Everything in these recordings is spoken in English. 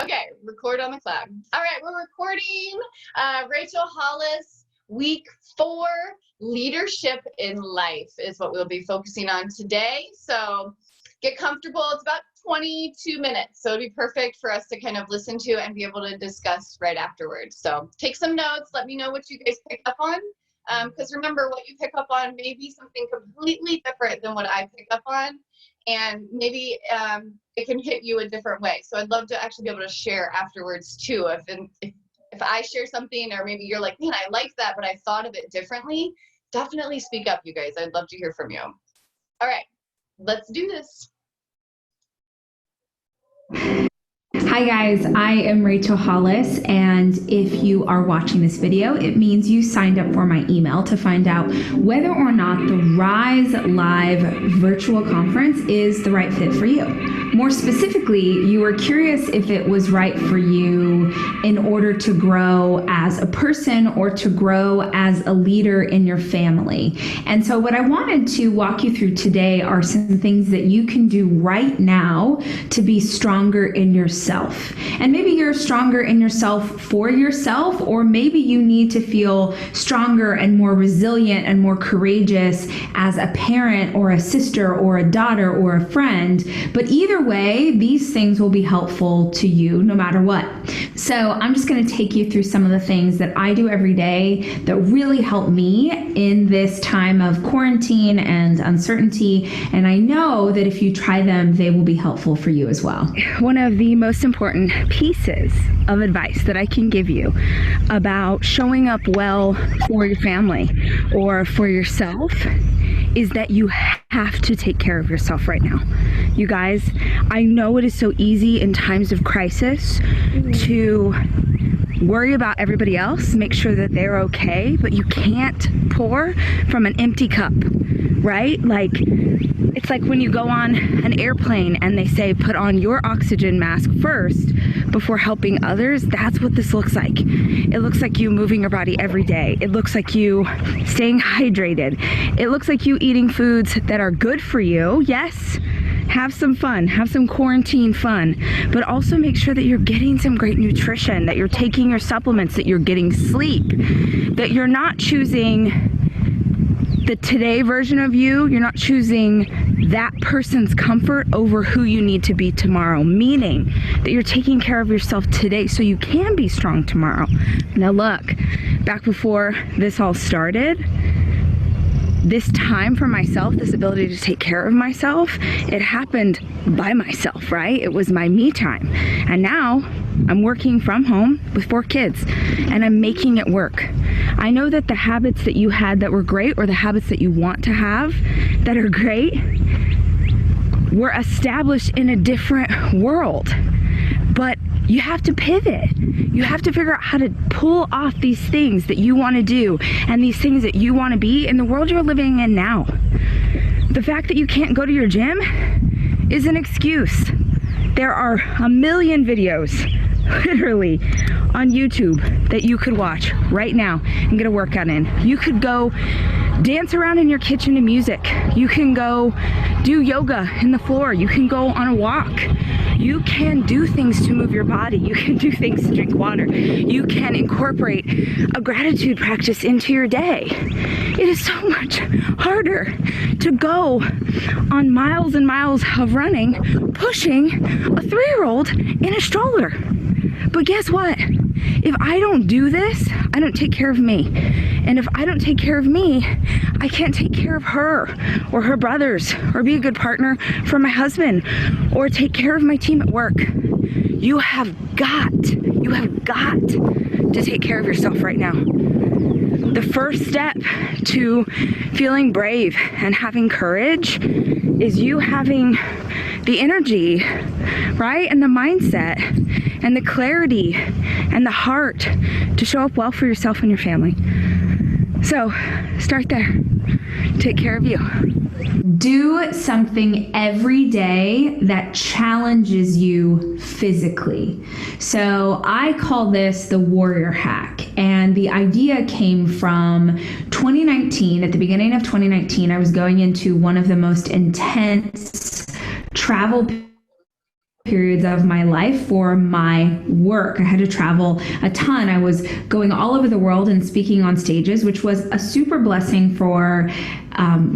Okay, record on the cloud. All right, we're recording Rachel Hollis, week 4, leadership in life is what we'll be focusing on today. So get comfortable. It's about 22 minutes. So it'd be perfect for us to kind of listen to and be able to discuss right afterwards. So take some notes. Let me know what you guys pick up on. Because remember, what you pick up on may be something completely different than what I pick up on. And maybe it can hit you a different way. So I'd love to actually be able to share afterwards too. If I share something, or maybe you're like, man, I like that, but I thought of it differently, definitely speak up, you guys. I'd love to hear from you. All right, let's do this. Hi guys, I am Rachel Hollis, and if you are watching this video, it means you signed up for my email to find out whether or not the Rise Live virtual conference is the right fit for you. More specifically, you were curious if it was right for you in order to grow as a person or to grow as a leader in your family. And so what I wanted to walk you through today are some things that you can do right now to be stronger in yourself. And maybe you're stronger in yourself for yourself, or maybe you need to feel stronger and more resilient and more courageous as a parent or a sister or a daughter or a friend. But either way, these things will be helpful to you no matter what. So I'm just going to take you through some of the things that I do every day that really help me in this time of quarantine and uncertainty. And I know that if you try them, they will be helpful for you as well. One of the most important pieces of advice that I can give you about showing up well for your family or for yourself is that you have to take care of yourself right now. You guys, I know it is so easy in times of crisis to worry about everybody else, make sure that they're okay, but you can't pour from an empty cup, right? Like, it's like when you go on an airplane and they say put on your oxygen mask first before helping others. That's what this looks like. It looks like you moving your body every day. It looks like you staying hydrated. It looks like you eating foods that are good for you. Yes, have some fun, have some quarantine fun, but also make sure that you're getting some great nutrition, that you're taking your supplements, that you're getting sleep, that you're not choosing the today version of you. You're not choosing that person's comfort over who you need to be tomorrow, meaning that you're taking care of yourself today so you can be strong tomorrow. Now look, back before this all started, this time for myself, this ability to take care of myself, it happened by myself, right? It was my me time. And now I'm working from home with 4 kids and I'm making it work. I know that the habits that you had that were great, or the habits that you want to have that are great, were established in a different world. But you have to pivot. You have to figure out how to pull off these things that you want to do and these things that you want to be in the world you're living in now. The fact that you can't go to your gym is an excuse. There are a million videos, literally, on YouTube that you could watch right now and get a workout in. You could go dance around in your kitchen to music. You can go do yoga in the floor. You can go on a walk. You can do things to move your body. You can do things to drink water. You can incorporate a gratitude practice into your day. It is so much harder to go on miles and miles of running, pushing a 3-year-old in a stroller. But guess what? If I don't do this, I don't take care of me. And if I don't take care of me, I can't take care of her or her brothers, or be a good partner for my husband, or take care of my team at work. You have got to take care of yourself right now. The first step to feeling brave and having courage is you having the energy, right? And the mindset and the clarity and the heart to show up well for yourself and your family. So start there. Take care of you. Do something every day that challenges you physically. So I call this the warrior hack. And the idea came from 2019. At the beginning of 2019, I was going into one of the most intense travel periods of my life for my work. I had to travel a ton. I was going all over the world and speaking on stages, which was a super blessing for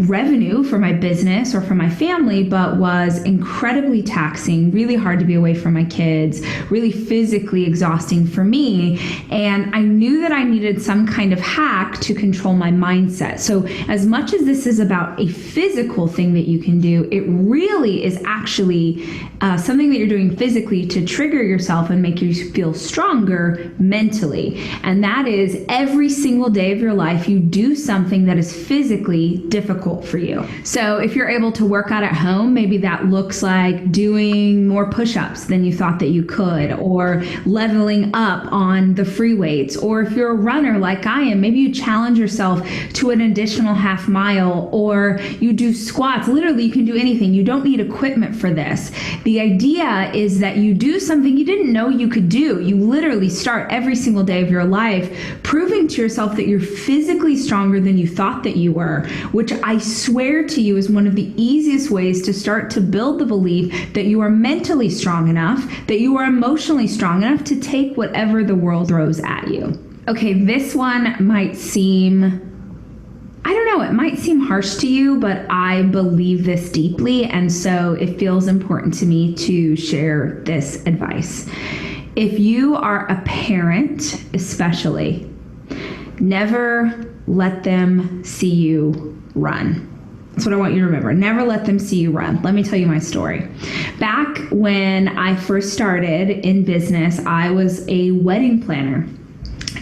revenue for my business or for my family, but was incredibly taxing, really hard to be away from my kids, really physically exhausting for me. And I knew that I needed some kind of hack to control my mindset. So as much as this is about a physical thing that you can do, it really is actually something that you're doing physically to trigger yourself and make you feel stronger mentally. And that is every single day of your life, you do something that is physically difficult for you. So if you're able to work out at home, maybe that looks like doing more push-ups than you thought that you could, or leveling up on the free weights. Or if you're a runner like I am, maybe you challenge yourself to an additional half mile, or you do squats. Literally, you can do anything. You don't need equipment for this. The idea is that you do something you didn't know you could do. You literally start every single day of your life proving to yourself that you're physically stronger than you thought that you were, which I swear to you is one of the easiest ways to start to build the belief that you are mentally strong enough, that you are emotionally strong enough to take whatever the world throws at you. Okay, this one might seem, I don't know, it might seem harsh to you, but I believe this deeply, and so it feels important to me to share this advice. If you are a parent, especially, never let them see you run. That's what I want you to remember. Never let them see you run. Let me tell you my story. Back when I first started in business, I was a wedding planner.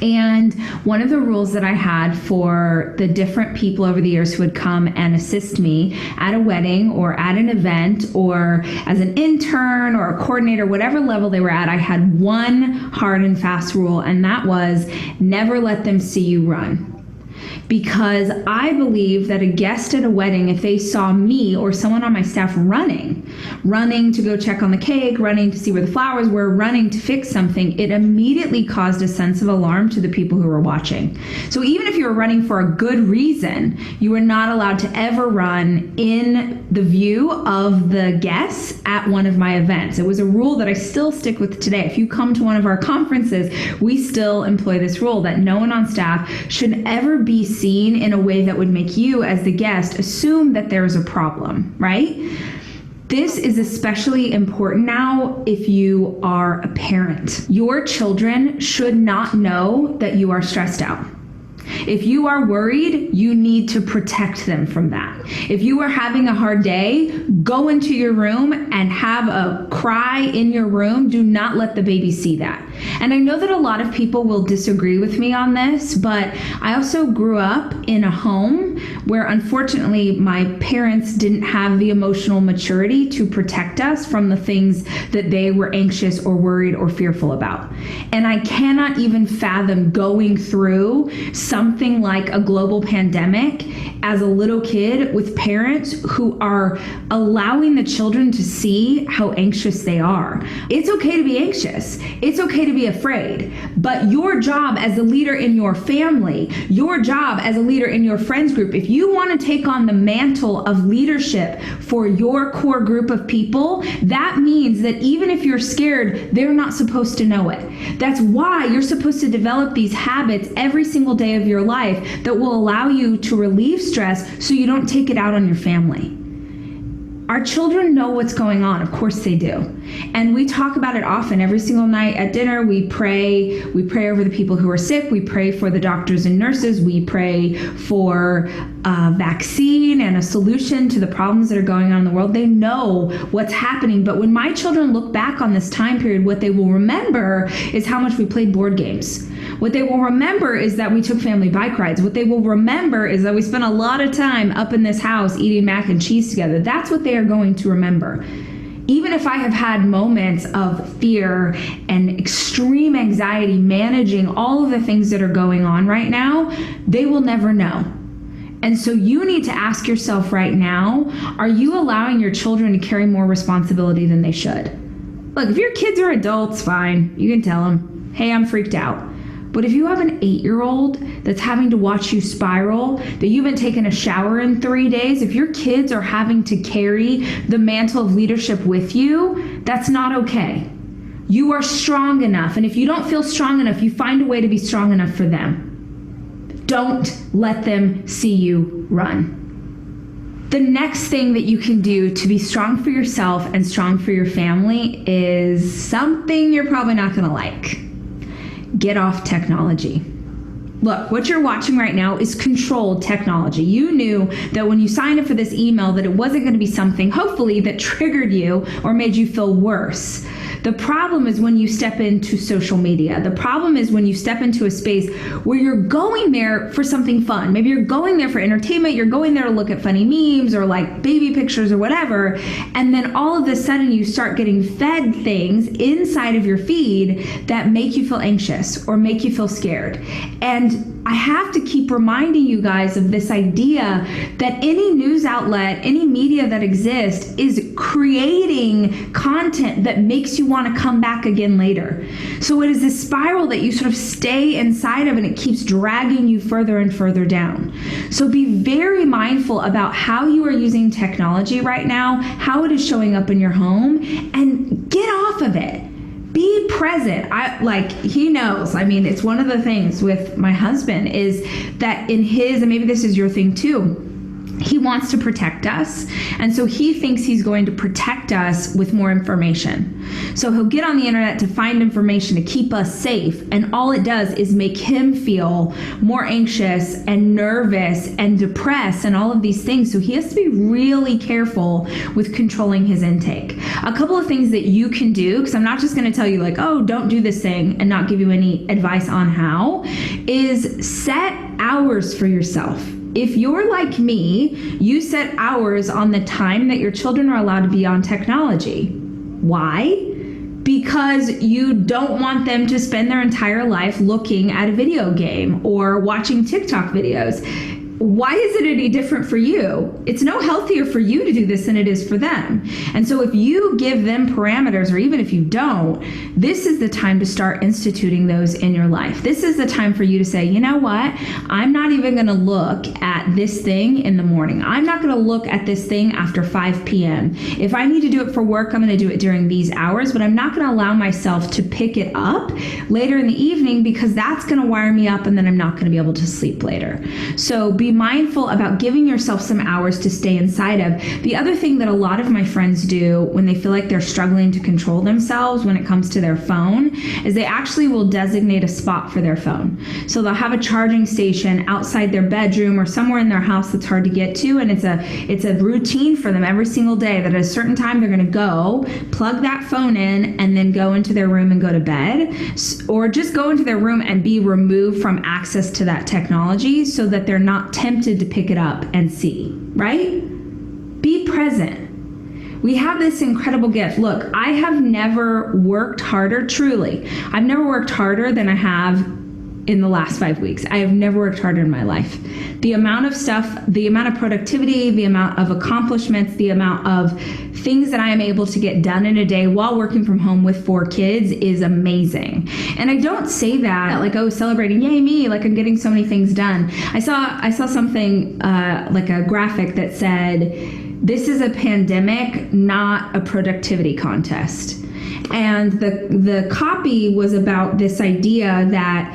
And one of the rules that I had for the different people over the years who would come and assist me at a wedding or at an event or as an intern or a coordinator, whatever level they were at, I had one hard and fast rule, and that was never let them see you run. Because I believe that a guest at a wedding, if they saw me or someone on my staff running to go check on the cake, running to see where the flowers were, running to fix something, it immediately caused a sense of alarm to the people who were watching. So even if you were running for a good reason, you were not allowed to ever run in the view of the guests at one of my events. It was a rule that I still stick with today. If you come to one of our conferences, we still employ this rule that no one on staff should ever be seen in a way that would make you, as the guest, assume that there's a problem, right? This is especially important now if you are a parent. Your children should not know that you are stressed out. If you are worried, you need to protect them from that. If you are having a hard day, go into your room and have a cry in your room. Do not let the baby see that. And I know that a lot of people will disagree with me on this, but I also grew up in a home where unfortunately my parents didn't have the emotional maturity to protect us from the things that they were anxious or worried or fearful about. And I cannot even fathom going through something like a global pandemic as a little kid with parents who are allowing the children to see how anxious they are. It's okay to be anxious. It's okay to be afraid. But your job as a leader in your family, your job as a leader in your friends group, if you want to take on the mantle of leadership for your core group of people, that means that even if you're scared, they're not supposed to know it. That's why you're supposed to develop these habits every single day of your life that will allow you to relieve stress so you don't take it out on your family. Our children know what's going on. Of course they do. And we talk about it often. Every single night at dinner, we pray. We pray over the people who are sick. We pray for the doctors and nurses. We pray for a vaccine and a solution to the problems that are going on in the world. They know what's happening. But when my children look back on this time period, what they will remember is how much we played board games. What they will remember is that we took family bike rides. What they will remember is that we spent a lot of time up in this house eating mac and cheese together. That's what they are going to remember. Even if I have had moments of fear and extreme anxiety managing all of the things that are going on right now, they will never know. And so you need to ask yourself right now, are you allowing your children to carry more responsibility than they should? Look, if your kids are adults, fine. You can tell them, hey, I'm freaked out. But if you have an 8-year-old that's having to watch you spiral, that you haven't taken a shower in 3 days, if your kids are having to carry the mantle of leadership with you, that's not okay. You are strong enough. And if you don't feel strong enough, you find a way to be strong enough for them. Don't let them see you run. The next thing that you can do to be strong for yourself and strong for your family is something you're probably not going to like. Get off technology. Look, what you're watching right now is controlled technology. You knew that when you signed up for this email that it wasn't going to be something, hopefully, that triggered you or made you feel worse. The problem is when you step into social media. The problem is when you step into a space where you're going there for something fun. Maybe you're going there for entertainment. You're going there to look at funny memes or like baby pictures or whatever. And then all of a sudden you start getting fed things inside of your feed that make you feel anxious or make you feel scared. And I have to keep reminding you guys of this idea that any news outlet, any media that exists is creating content that makes you want to come back again later. So it is this spiral that you sort of stay inside of, and it keeps dragging you further and further down. So be very mindful about how you are using technology right now, how it is showing up in your home, and get off of it. Be present. He knows. I mean, it's one of the things with my husband is that in his, and maybe this is your thing too, he wants to protect us. And so he thinks he's going to protect us with more information. So he'll get on the internet to find information to keep us safe. And all it does is make him feel more anxious and nervous and depressed and all of these things. So he has to be really careful with controlling his intake. A couple of things that you can do, because I'm not just going to tell you like, oh, don't do this thing and not give you any advice on how, is set hours for yourself. If you're like me, you set hours on the time that your children are allowed to be on technology. Why? Because you don't want them to spend their entire life looking at a video game or watching TikTok videos. Why is it any different for you? It's no healthier for you to do this than it is for them. And so if you give them parameters, or even if you don't, this is the time to start instituting those in your life. This is the time for you to say, you know what? I'm not even going to look at this thing in the morning. I'm not going to look at this thing after 5 p.m. If I need to do it for work, I'm going to do it during these hours, but I'm not going to allow myself to pick it up later in the evening because that's going to wire me up and then I'm not going to be able to sleep later. So be mindful about giving yourself some hours to stay inside of. The other thing that a lot of my friends do when they feel like they're struggling to control themselves when it comes to their phone is they actually will designate a spot for their phone. So they'll have a charging station outside their bedroom or somewhere in their house that's hard to get to, and it's a routine for them every single day that at a certain time they're going to go plug that phone in and then go into their room and go to bed, or just go into their room and be removed from access to that technology so that they're not tempted to pick it up and see, right? Be present. We have this incredible gift. Look, I have never worked harder, truly. I've never worked harder than I have in the last 5 weeks. I have never worked harder in my life. The amount of stuff, the amount of productivity, the amount of accomplishments, the amount of things that I am able to get done in a day while working from home with 4 kids is amazing. And I don't say that like, oh, celebrating, yay me, like I'm getting so many things done. I saw something like a graphic that said, this is a pandemic, not a productivity contest. And the copy was about this idea that,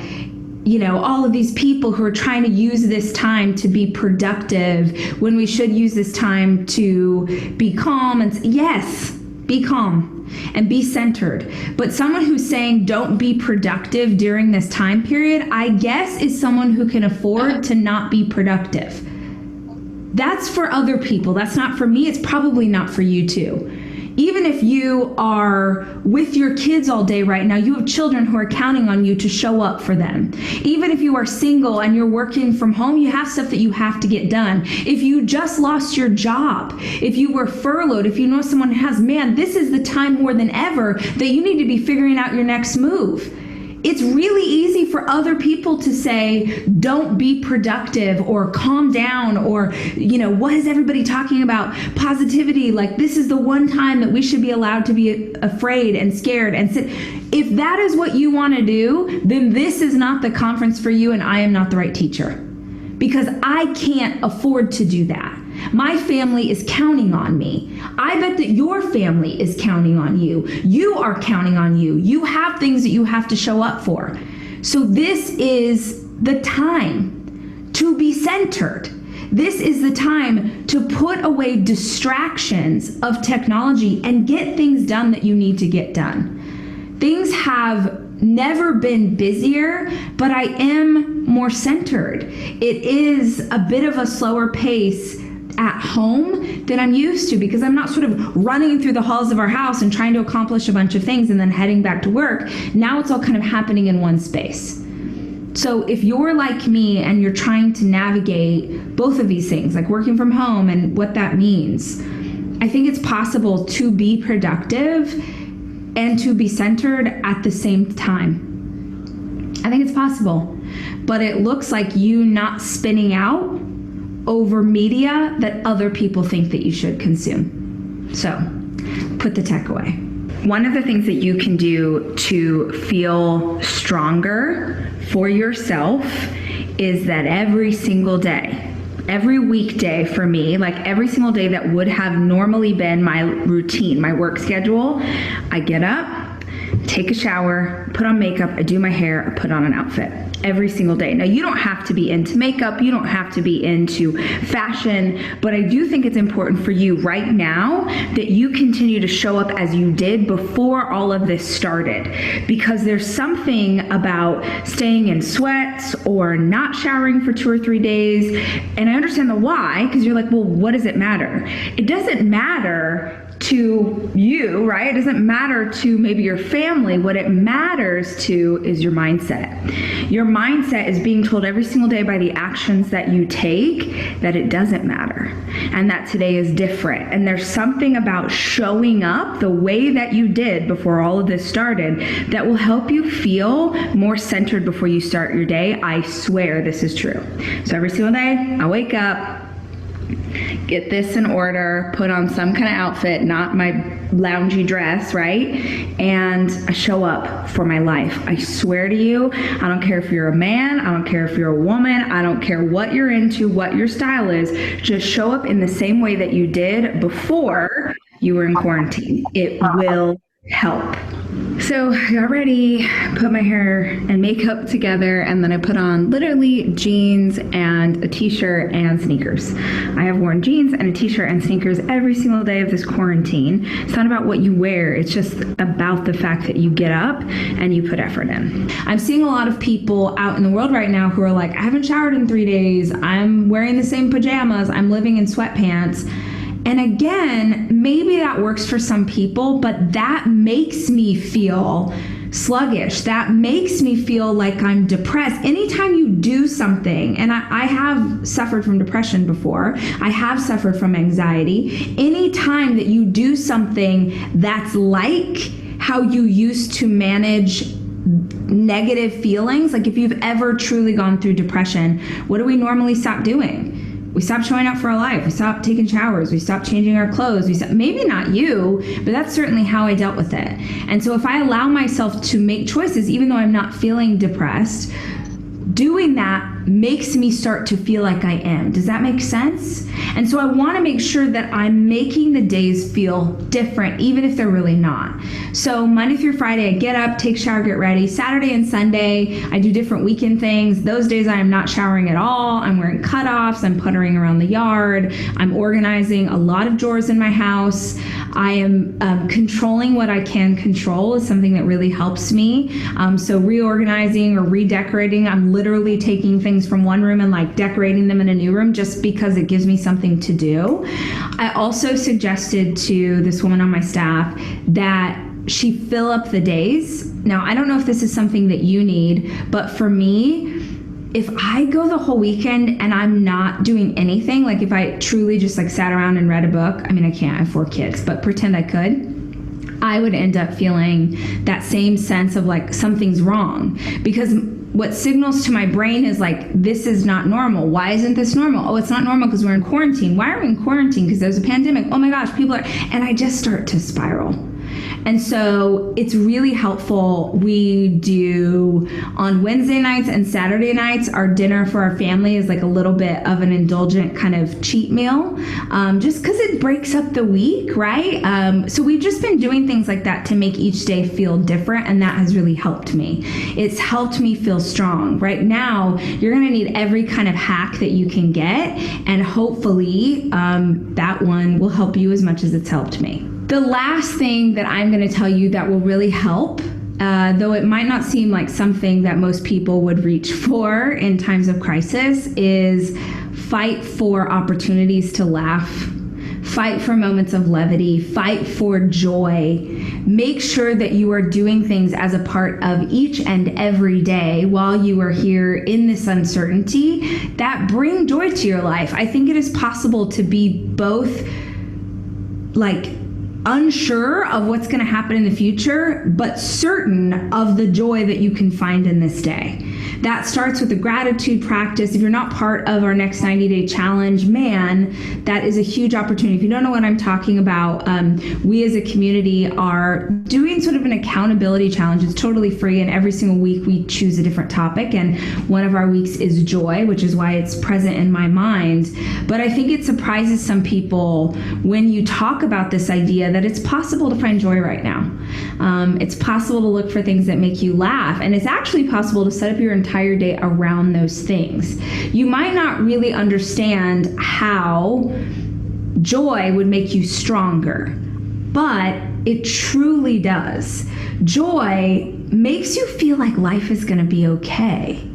you know, all of these people who are trying to use this time to be productive when we should use this time to be calm. And yes, be calm and be centered. But someone who's saying don't be productive during this time period, I guess is someone who can afford to not be productive. That's for other people. That's not for me. It's probably not for you too. Even if you are with your kids all day right now, you have children who are counting on you to show up for them. Even if you are single and you're working from home, you have stuff that you have to get done. If you just lost your job, if you were furloughed, if you know someone who has, man, this is the time more than ever that you need to be figuring out your next move. it's really easy for other people to say, don't be productive, or calm down, or, what is everybody talking about? Positivity, like this is the one time that we should be allowed to be afraid and scared and sit. If that is what you want to do, then this is not the conference for you, and I am not the right teacher, because I can't afford to do that. My family is counting on me. I bet that your family is counting on you. You are counting on you. You have things that you have to show up for. So this is the time to be centered. This is the time to put away distractions of technology and get things done that you need to get done. Things have never been busier, but I am more centered. It is a bit of a slower pace at home than I'm used to, because I'm not sort of running through the halls of our house and trying to accomplish a bunch of things and then heading back to work. Now it's all kind of happening in one space. So if you're like me and you're trying to navigate both of these things, like working from home and what that means, I think it's possible to be productive and to be centered at the same time. I think it's possible, but it looks like you not spinning out over media that other people think that you should consume. So put the tech away. One of the things that you can do to feel stronger for yourself is that every single day, every weekday for me, like every single day that would have normally been my routine, my work schedule, I get up, take a shower, put on makeup, I do my hair, I put on an outfit. Every single day. Now, you don't have to be into makeup, you don't have to be into fashion, but I do think it's important for you right now that you continue to show up as you did before all of this started, because there's something about staying in sweats or not showering for 2 or 3 days, and I understand the why, because you're like, well, what does it matter? It doesn't matter to you, right? It doesn't matter to maybe your family. What it matters to is your mindset. Your mindset is being told every single day by the actions that you take that it doesn't matter, and that today is different. And there's something about showing up the way that you did before all of this started that will help you feel more centered before you start your day. I swear this is true. So every single day, I wake up, get this in order, put on some kind of outfit, not my loungy dress, right? And I show up for my life. I swear to you, I don't care if you're a man, I don't care if you're a woman, I don't care what you're into, what your style is, just show up in the same way that you did before you were in quarantine. It will help. So I got ready, put my hair and makeup together, and then I put on literally jeans and a t-shirt and sneakers. I have worn jeans and a t-shirt and sneakers every single day of this quarantine. It's not about what you wear, it's just about the fact that you get up and you put effort in. I'm seeing a lot of people out in the world right now who are like, I haven't showered in 3 days, I'm wearing the same pajamas, I'm living in sweatpants. And again, maybe that works for some people, but that makes me feel sluggish. That makes me feel like I'm depressed. Anytime you do something, and I have suffered from depression before, I have suffered from anxiety. Anytime that you do something that's like how you used to manage negative feelings, like if you've ever truly gone through depression, what do we normally stop doing? We stopped showing up for our life. We stopped taking showers. We stopped changing our clothes. Maybe not you, but that's certainly how I dealt with it. And so if I allow myself to make choices, even though I'm not feeling depressed, doing that makes me start to feel like I am. Does that make sense? And so I want to make sure that I'm making the days feel different, even if they're really not. So Monday through Friday, I get up, take a shower, get ready. Saturday and Sunday, I do different weekend things. Those days I am not showering at all. I'm wearing cutoffs. I'm puttering around the yard. I'm organizing a lot of drawers in my house. I am controlling what I can control is something that really helps me. So reorganizing or redecorating, I'm literally taking things from one room and like decorating them in a new room just because it gives me something to do. I also suggested to this woman on my staff that she fill up the days. Now, I don't know if this is something that you need, but for me, if I go the whole weekend and I'm not doing anything, like if I truly just like sat around and read a book, I mean, I can't, I have 4 kids, but pretend I could. I would end up feeling that same sense of like something's wrong, because what signals to my brain is like, this is not normal. Why isn't this normal? Oh, it's not normal because we're in quarantine. Why are we in quarantine? Because there's a pandemic. Oh my gosh, people are, and I just start to spiral. And so it's really helpful. We do on Wednesday nights and Saturday nights, our dinner for our family is like a little bit of an indulgent kind of cheat meal, just because it breaks up the week, right? So we've just been doing things like that to make each day feel different, and that has really helped me. It's helped me feel strong. Right now, you're going to need every kind of hack that you can get, and hopefully that one will help you as much as it's helped me. The last thing that I'm going to tell you that will really help, though it might not seem like something that most people would reach for in times of crisis, is fight for opportunities to laugh. Fight for moments of levity. Fight for joy. Make sure that you are doing things as a part of each and every day while you are here in this uncertainty that bring joy to your life. I think it is possible to be both like unsure of what's going to happen in the future, but certain of the joy that you can find in this day. That starts with a gratitude practice. If you're not part of our next 90-day challenge, man, that is a huge opportunity. If you don't know what I'm talking about, we as a community are doing sort of an accountability challenge. It's totally free, and every single week we choose a different topic, and one of our weeks is joy, which is why it's present in my mind. But I think it surprises some people when you talk about this idea that it's possible to find joy right now. It's possible to look for things that make you laugh, and it's actually possible to set up your entire day around those things. You might not really understand how joy would make you stronger, but it truly does. Joy makes you feel like life is going to be okay.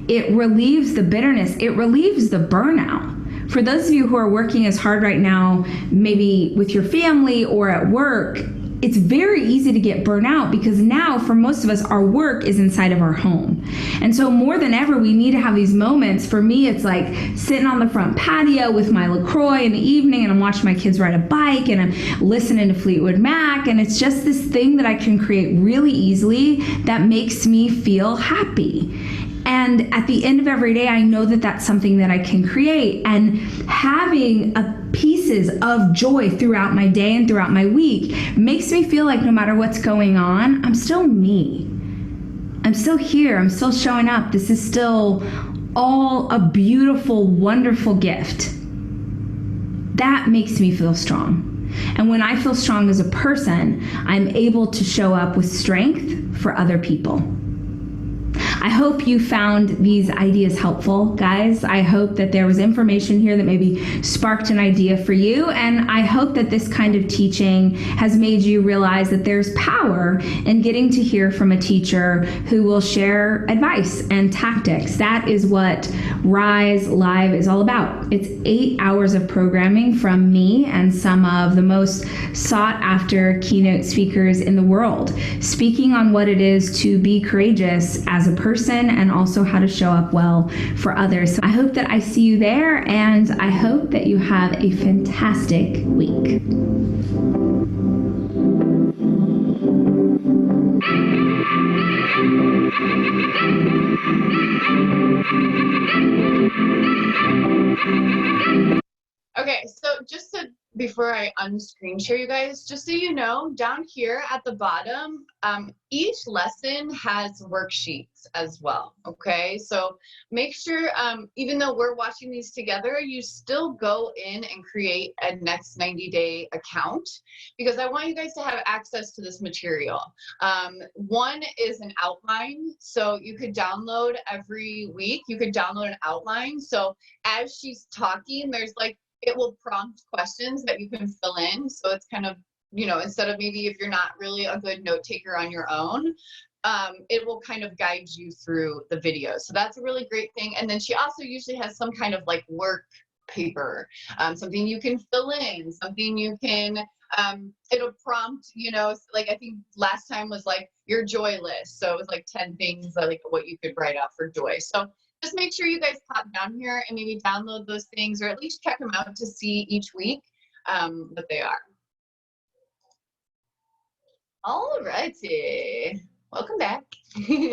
It relieves the bitterness. It relieves the burnout. For those of you who are working as hard right now, maybe with your family or at work, it's very easy to get burnt out because now for most of us, our work is inside of our home. And so more than ever, we need to have these moments. For me, it's like sitting on the front patio with my LaCroix in the evening, and I'm watching my kids ride a bike, and I'm listening to Fleetwood Mac. And it's just this thing that I can create really easily that makes me feel happy. And at the end of every day, I know that that's something that I can create. And having pieces of joy throughout my day and throughout my week makes me feel like no matter what's going on, I'm still me. I'm still here. I'm still showing up. This is still all a beautiful, wonderful gift. That makes me feel strong. And when I feel strong as a person, I'm able to show up with strength for other people. I hope you found these ideas helpful, guys. I hope that there was information here that maybe sparked an idea for you. And I hope that this kind of teaching has made you realize that there's power in getting to hear from a teacher who will share advice and tactics. That is what Rise Live is all about. It's 8 hours of programming from me and some of the most sought after keynote speakers in the world, speaking on what it is to be courageous as a person and also how to show up well for others. So I hope that I see you there, and I hope that you have a fantastic week. Okay, so just to, before I unscreen share you guys, just so you know, down here at the bottom, each lesson has worksheets as well, okay? So make sure, even though we're watching these together, you still go in and create a next 90-day account, because I want you guys to have access to this material. One is an outline, so you could download every week, you could download an outline. So as she's talking, there's like, it will prompt questions that you can fill in. So it's kind of, you know, instead of maybe if you're not really a good note taker on your own, it will kind of guide you through the video. So that's a really great thing. And then she also usually has some kind of like work paper, something you can fill in, something you can, it'll prompt, you know, like I think last time was like your joy list. So it was like 10 things like what you could write out for joy. So just make sure you guys pop down here and maybe download those things, or at least check them out to see each week what they are. All righty. Welcome back. Okay,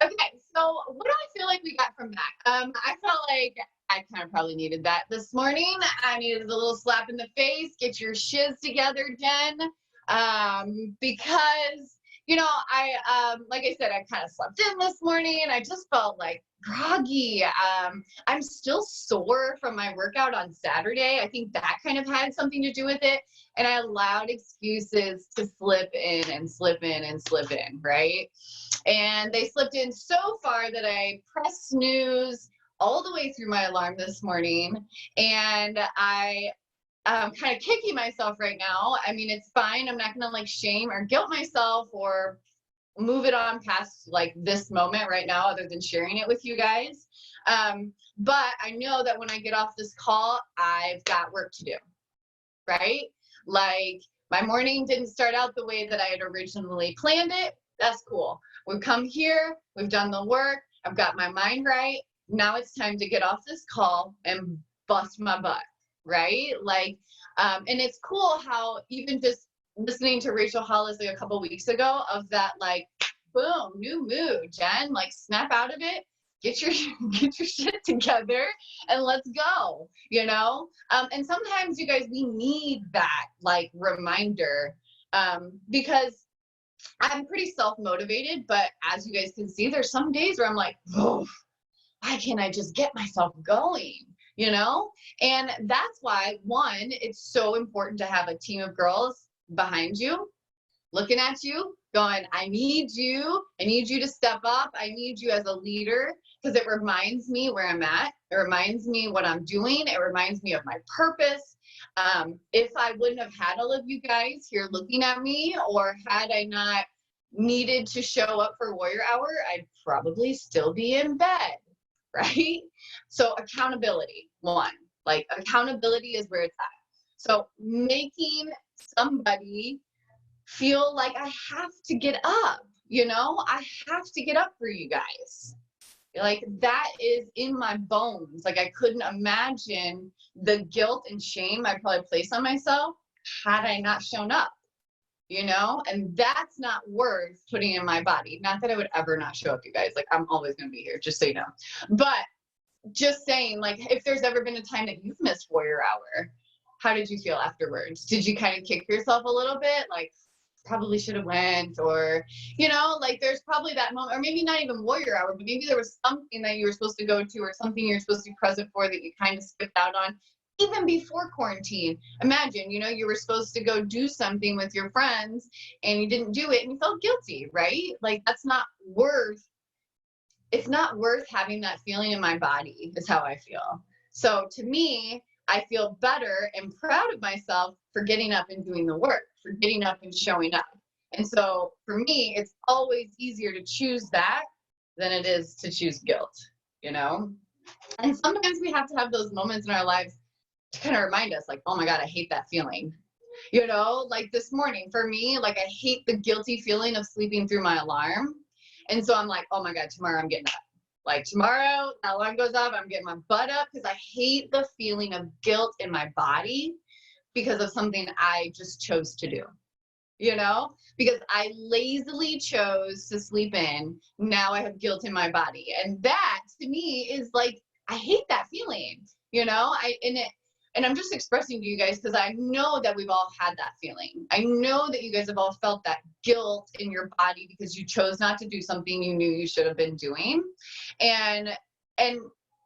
so what do I feel like we got from that? I felt like I kind of probably needed that this morning. I needed a little slap in the face. Get your shiz together, Jen. Because like I said, I kind of slept in this morning. I just felt like groggy. I'm still sore from my workout on Saturday. I think that kind of had something to do with it. And I allowed excuses to slip in and slip in and slip in, right? And they slipped in so far that I pressed snooze all the way through my alarm this morning. And I'm kind of kicking myself right now. I mean, it's fine. I'm not going to like shame or guilt myself or move it on past like this moment right now, other than sharing it with you guys. But I know that when I get off this call, I've got work to do, right? Like my morning didn't start out the way that I had originally planned it. That's cool. We've come here, we've done the work, I've got my mind right. Now it's time to get off this call and bust my butt, right? Like, and it's cool how even just listening to Rachel Hollis like a couple weeks ago of that, like, boom, new mood, Jen, like snap out of it, get your shit together and let's go, and sometimes you guys, we need that like reminder, because I'm pretty self-motivated, but as you guys can see, there's some days where I'm like, oh, why can't I just get myself going? And that's why, one, it's so important to have a team of girls behind you, looking at you, going, I need you to step up. I need you as a leader, because it reminds me where I'm at. It reminds me what I'm doing. It reminds me of my purpose. If I wouldn't have had all of you guys here looking at me, or had I not needed to show up for Warrior Hour, I'd probably still be in bed, right? So accountability, one, like accountability is where it's at. So making somebody feel like I have to get up, I have to get up for you guys. Like that is in my bones. Like I couldn't imagine the guilt and shame I'd probably place on myself had I not shown up, and that's not worth putting in my body. Not that I would ever not show up, you guys. Like I'm always going to be here, just so you know. But just saying, like, if there's ever been a time that you've missed Warrior Hour, how did you feel afterwards? Did you kind of kick yourself a little bit? Like, probably should have went, or like there's probably that moment, or maybe not even Warrior Hour, but maybe there was something that you were supposed to go to, or something you're supposed to be present for that you kind of skipped out on even before quarantine. Imagine, you were supposed to go do something with your friends and you didn't do it and you felt guilty, right? Like it's not worth having that feeling in my body, is how I feel. So to me, I feel better and proud of myself for getting up and doing the work, for getting up and showing up. And so for me, it's always easier to choose that than it is to choose guilt, And sometimes we have to have those moments in our lives to kind of remind us, like, oh my God, I hate that feeling. Like this morning for me, like I hate the guilty feeling of sleeping through my alarm. And so I'm like, oh my God, tomorrow I'm getting up. Like tomorrow, that alarm goes off, I'm getting my butt up, because I hate the feeling of guilt in my body because of something I just chose to do, because I lazily chose to sleep in. Now I have guilt in my body. And that to me is like, I hate that feeling, and I'm just expressing to you guys because I know that we've all had that feeling. I know that you guys have all felt that guilt in your body because you chose not to do something you knew you should have been doing.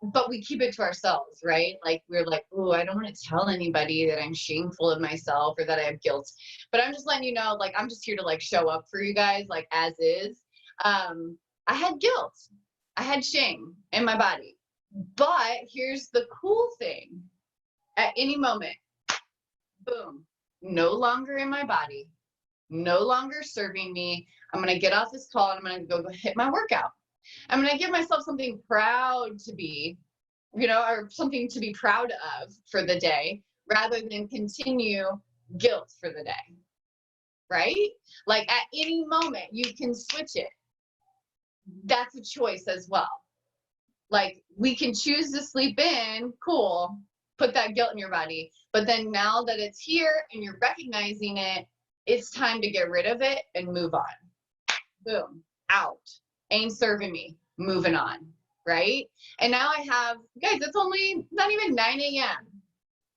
But we keep it to ourselves, right? Like we're like, oh, I don't want to tell anybody that I'm shameful of myself or that I have guilt. But I'm just letting you know, like, I'm just here to like show up for you guys, like as is. I had guilt. I had shame in my body. But here's the cool thing. At any moment, boom, no longer in my body, no longer serving me. I'm going to get off this call and I'm going to go hit my workout. I'm going to give myself something proud to be, or something to be proud of for the day, rather than continue guilt for the day, right? Like at any moment you can switch it. That's a choice as well. Like we can choose to sleep in, cool, put that guilt in your body. But then now that it's here and you're recognizing it, It's time to get rid of it and move on. Boom, out. Ain't serving me. Moving on, right? And now I have, guys, it's only not even 9 a.m.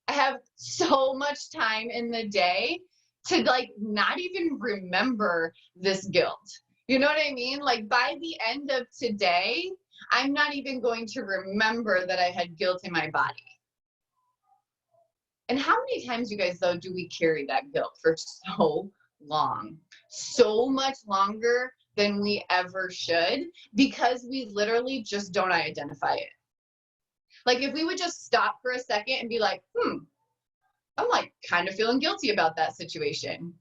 I have so much time in the day to like not even remember this guilt. You know what I mean? Like by the end of today, I'm not even going to remember that I had guilt in my body. And how many times, you guys, though, do we carry that guilt for so long? So much longer than we ever should, because we literally just don't identify it. Like if we would just stop for a second and be like, I'm like kind of feeling guilty about that situation.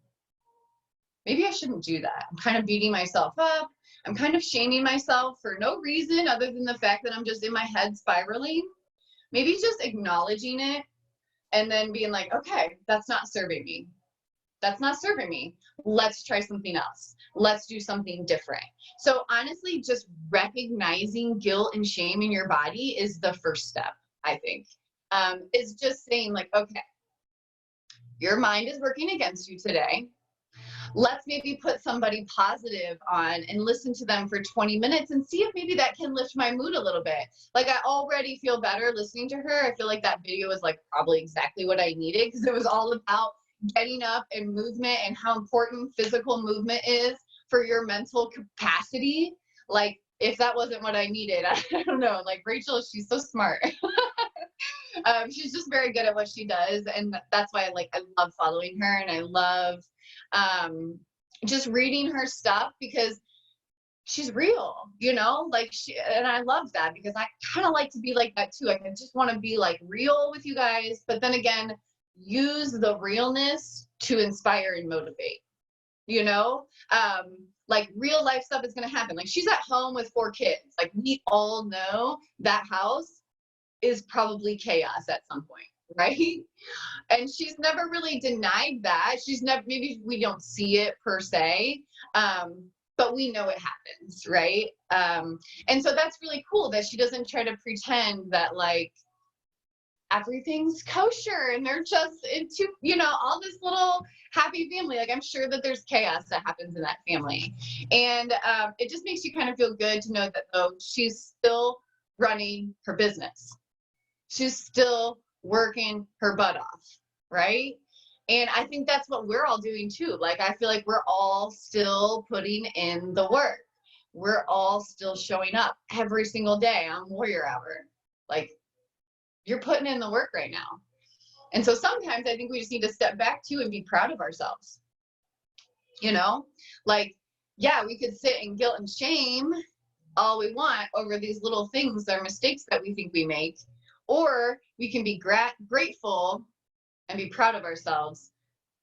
Maybe I shouldn't do that. I'm kind of beating myself up. I'm kind of shaming myself for no reason other than the fact that I'm just in my head spiraling. Maybe just acknowledging it and then being like, okay, that's not serving me. That's not serving me. Let's try something else. Let's do something different. So honestly, just recognizing guilt and shame in your body is the first step, I think. It's just saying like, okay, your mind is working against you today. Let's maybe put somebody positive on and listen to them for 20 minutes and see if maybe that can lift my mood a little bit. Like I already feel better listening to her. I feel like that video was like probably exactly what I needed, because it was all about getting up and movement and how important physical movement is for your mental capacity. Like if that wasn't what I needed, I don't know. Like Rachel, she's so smart. She's just very good at what she does, and that's why I love following her, and I love just reading her stuff because she's real, you know, like and I love that because I kind of like to be like that too. I just want to be like real with you guys, but then again, use the realness to inspire and motivate, you know. Like real life stuff is going to happen. Like she's at home with 4 kids. Like we all know that house is probably chaos at some point, right? And she's never really denied that. She's never, maybe we don't see it per se, but we know it happens, right? And so that's really cool that she doesn't try to pretend that like everything's kosher and they're just into, you know, all this little happy family. Like I'm sure that there's chaos that happens in that family. And it just makes you kind of feel good to know that though she's still running her business. She's still working her butt off, right? And I think that's what we're all doing too. Like, I feel like we're all still putting in the work. We're all still showing up every single day on Warrior Hour. Like, you're putting in the work right now. And so sometimes I think we just need to step back too and be proud of ourselves. You know, like, yeah, we could sit in guilt and shame all we want over these little things or mistakes that we think we make. Or we can be grateful and be proud of ourselves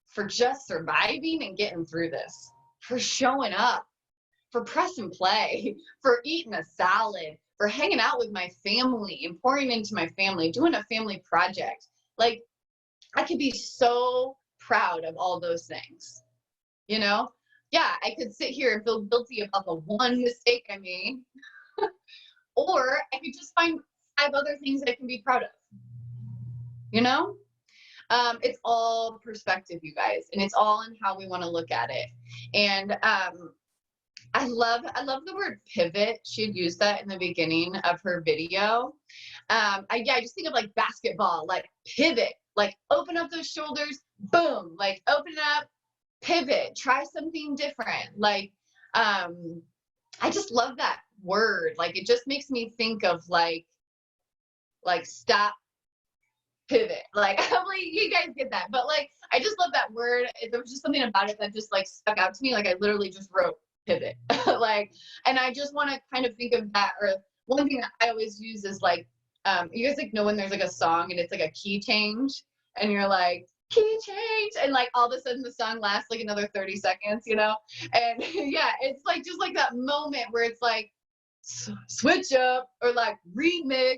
for just surviving and getting through this, for showing up, for pressing play, for eating a salad, for hanging out with my family and pouring into my family, doing a family project. Like, I could be so proud of all those things, you know? Yeah, I could sit here and feel guilty about the one mistake I made, or I could just find 5 other things I can be proud of, you know? It's all perspective, you guys, and it's all in how we want to look at it. And I love the word pivot. She had used that in the beginning of her video. I just think of like basketball, like pivot, like open up those shoulders, boom, like open up, pivot, try something different. Like, I just love that word. Like, it just makes me think of like stop, pivot. Like, I'm like, you guys get that. But like, I just love that word. There was just something about it that just like stuck out to me. Like, I literally just wrote pivot. Like, and I just want to kind of think of that. Or one thing that I always use is like, you guys like know when there's like a song and it's like a key change and you're like, key change, and like all of a sudden the song lasts like another 30 seconds, you know? And yeah, it's like just like that moment where it's like switch up or like remix.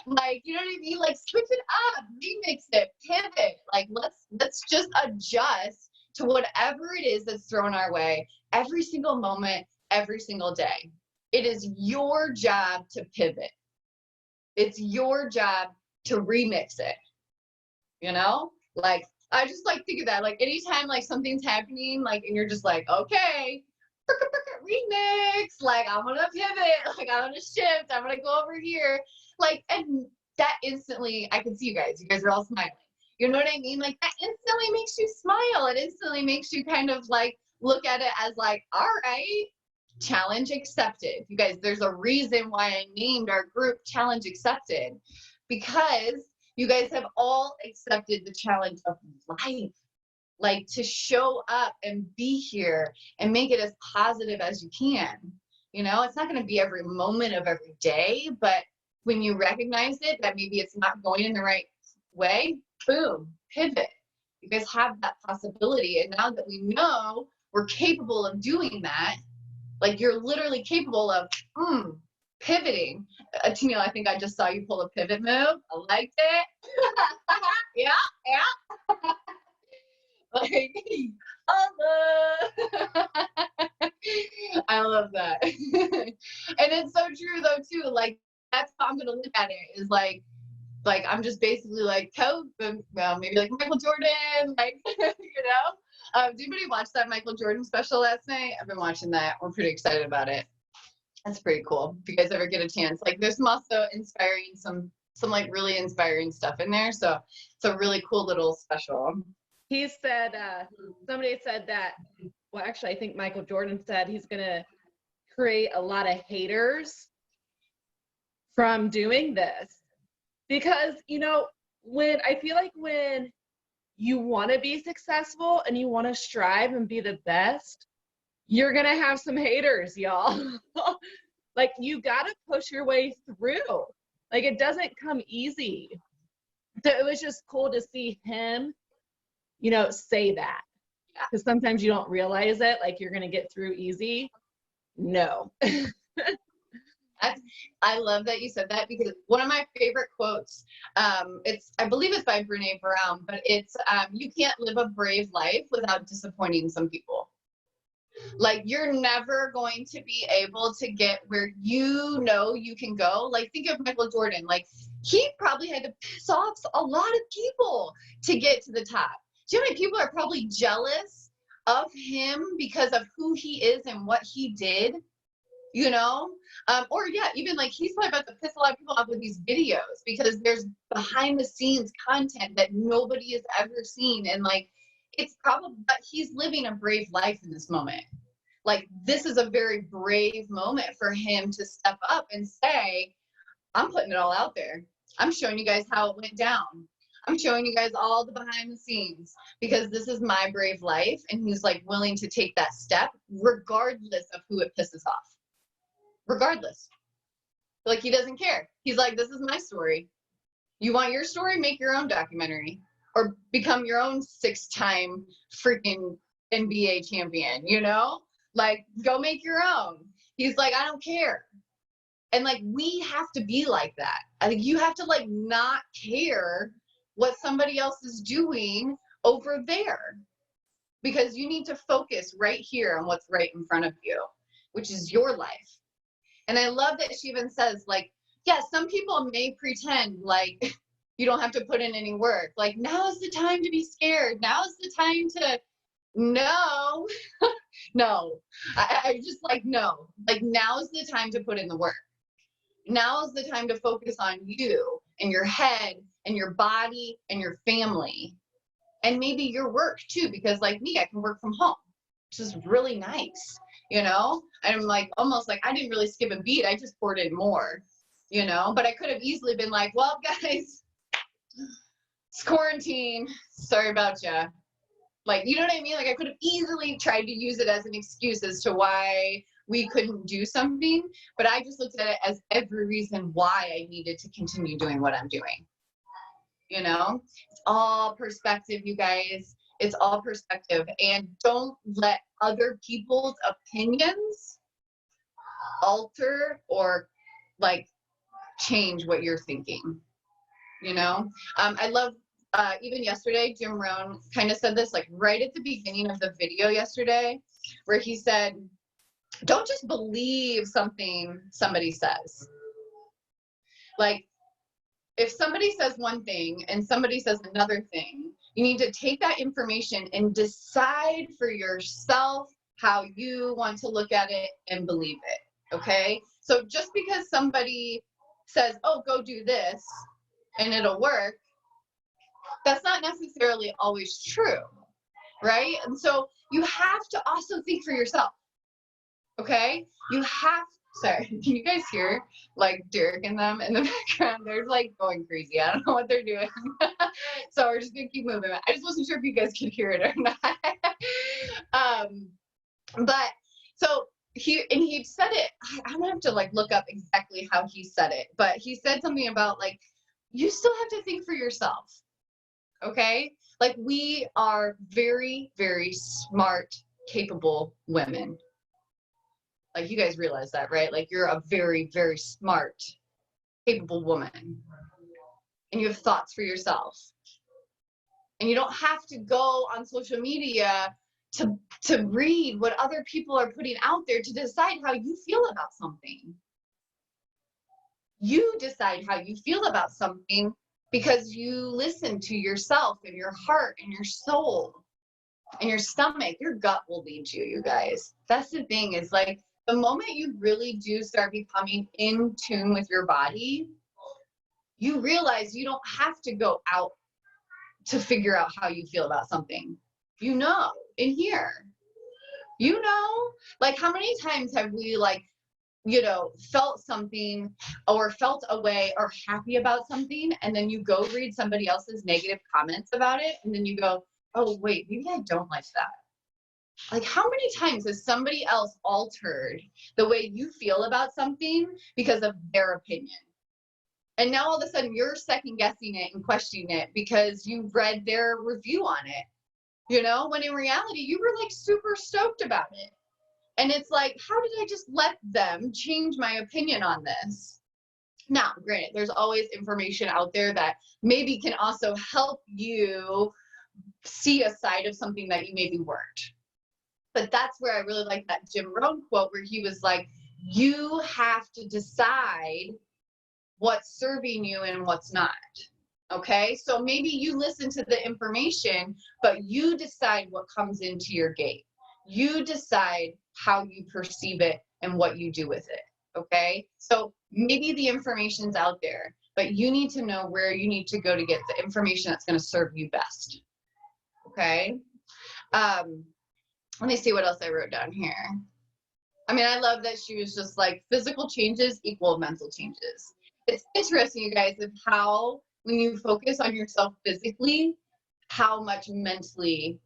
Like, you know what I mean? Like, switch it up, remix it, pivot. Like, let's just adjust to whatever it is that's thrown our way every single moment, every single day. It is your job to pivot. It's your job to remix it. You know, like, I just like think of that. Like anytime like something's happening, like, and you're just like, okay, remix, like I'm gonna pivot, like I'm gonna shift, I'm gonna go over here. Like, and that instantly, I can see you guys are all smiling. You know what I mean? Like that instantly makes you smile. It instantly makes you kind of like look at it as like, all right, challenge accepted. You guys, there's a reason why I named our group Challenge Accepted, because you guys have all accepted the challenge of life, like to show up and be here and make it as positive as you can. You know, it's not going to be every moment of every day, but when you recognize it, that maybe it's not going in the right way, boom, pivot. You guys have that possibility. And now that we know we're capable of doing that, like you're literally capable of pivoting. Tino, I think I just saw you pull a pivot move. I liked it. Yeah. Like, I love that. And it's so true though too. Like that's how I'm gonna look at it, is like I'm just basically like Coke, maybe like Michael Jordan, like you know. Did anybody watch that Michael Jordan special last night? I've been watching that. We're pretty excited about it. That's pretty cool. If you guys ever get a chance, like there's some also inspiring, some like really inspiring stuff in there. So it's a really cool little special. He said, somebody said that, well, actually, I think Michael Jordan said he's going to create a lot of haters from doing this. Because, you know, I feel like when you want to be successful and you want to strive and be the best, you're going to have some haters, y'all. Like, you got to push your way through. Like, it doesn't come easy. So it was just cool to see him, you know, say that. Because sometimes you don't realize it, like you're going to get through easy. No. I love that you said that, because one of my favorite quotes, I believe it's by Brene Brown, but it's, you can't live a brave life without disappointing some people. Like you're never going to be able to get where you know you can go. Like think of Michael Jordan, like he probably had to piss off a lot of people to get to the top. Do you know how many people are probably jealous of him because of who he is and what he did? You know, or yeah, even like he's probably about to piss a lot of people off with these videos, because there's behind the scenes content that nobody has ever seen. And like, it's probably, but he's living a brave life in this moment. Like this is a very brave moment for him to step up and say, I'm putting it all out there. I'm showing you guys how it went down. I'm showing you guys all the behind the scenes, because this is my brave life. And he's like willing to take that step regardless of who it pisses off. Regardless. Like he doesn't care. He's like, this is my story. You want your story? Make your own documentary or become your own 6-time freaking NBA champion, you know? Like go make your own. He's like, I don't care. And like, we have to be like that. I think you have to like not care what somebody else is doing over there, because you need to focus right here on what's right in front of you, which is your life. And I love that she even says, like, yeah, some people may pretend like you don't have to put in any work. Like, now is the time to be scared. Now is the time to, no, no. I just like, no. Like, now is the time to put in the work. Now is the time to focus on you and your head and your body and your family. And maybe your work too, because like me, I can work from home, which is really nice. You know, I'm like, almost like I didn't really skip a beat. I just poured in more, you know, but I could have easily been like, well, guys, it's quarantine. Sorry about ya. Like, you know what I mean? Like I could have easily tried to use it as an excuse as to why we couldn't do something, but I just looked at it as every reason why I needed to continue doing what I'm doing. You know, it's all perspective, you guys. It's all perspective. And don't let other people's opinions alter or like change what you're thinking. You know, I love, even yesterday, Jim Rohn kind of said this like right at the beginning of the video yesterday, where he said, don't just believe something somebody says. Like, if somebody says one thing and somebody says another thing, You need to take that information and decide for yourself how you want to look at it and believe it. Okay. So just because somebody says, oh, go do this and it'll work, that's not necessarily always true. Right. And so you have to also think for yourself. Okay. You have, sorry, can you guys hear like Derek and them in the background? They're like going crazy. I don't know what they're doing. So we're just gonna keep moving. I just wasn't sure if you guys could hear it or not. But so he said it, I'm gonna have to like look up exactly how he said it, but he said something about like, you still have to think for yourself. Okay. Like we are very, very smart, capable women. Like you guys realize that, right? Like you're a very, very smart, capable woman and you have thoughts for yourself. And you don't have to go on social media to read what other people are putting out there to decide how you feel about something. You decide how you feel about something because you listen to yourself and your heart and your soul and your stomach. Your gut will lead you, you guys. That's the thing, is like the moment you really do start becoming in tune with your body, you realize you don't have to go out to figure out how you feel about something. You know, in here, you know, like how many times have we like, you know, felt something or felt a way or happy about something, and then you go read somebody else's negative comments about it, and then you go, oh wait, maybe I don't like that. Like how many times has somebody else altered the way you feel about something because of their opinion? And now all of a sudden you're second guessing it and questioning it because you read their review on it, you know, when in reality you were like super stoked about it. And it's like, how did I just let them change my opinion on this? Now, granted, there's always information out there that maybe can also help you see a side of something that you maybe weren't. But that's where I really like that Jim Rohn quote where he was like, you have to decide what's serving you and what's not. Okay, so maybe you listen to the information, but you decide what comes into your gate. You decide how you perceive it and what you do with it. Okay, so maybe the information's out there, but you need to know where you need to go to get the information that's going to serve you best. Okay, let me see what else I wrote down here. I mean, I love that she was just like, physical changes equal mental changes. It's interesting, you guys, of how when you focus on yourself physically, how much mentally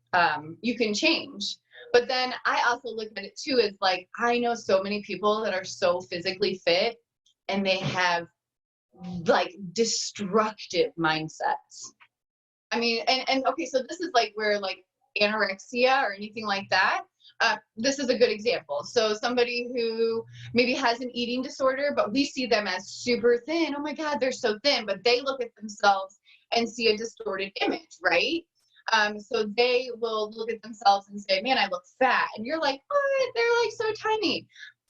you can change. But then I also look at it too as like, I know so many people that are so physically fit and they have like destructive mindsets. I mean, and okay, so this is like where like anorexia or anything like that, this is a good example. So somebody who maybe has an eating disorder, but we see them as super thin. Oh my God, they're so thin, but they look at themselves and see a distorted image, right? So they will look at themselves and say, man, I look fat. And you're like, what? They're like so tiny.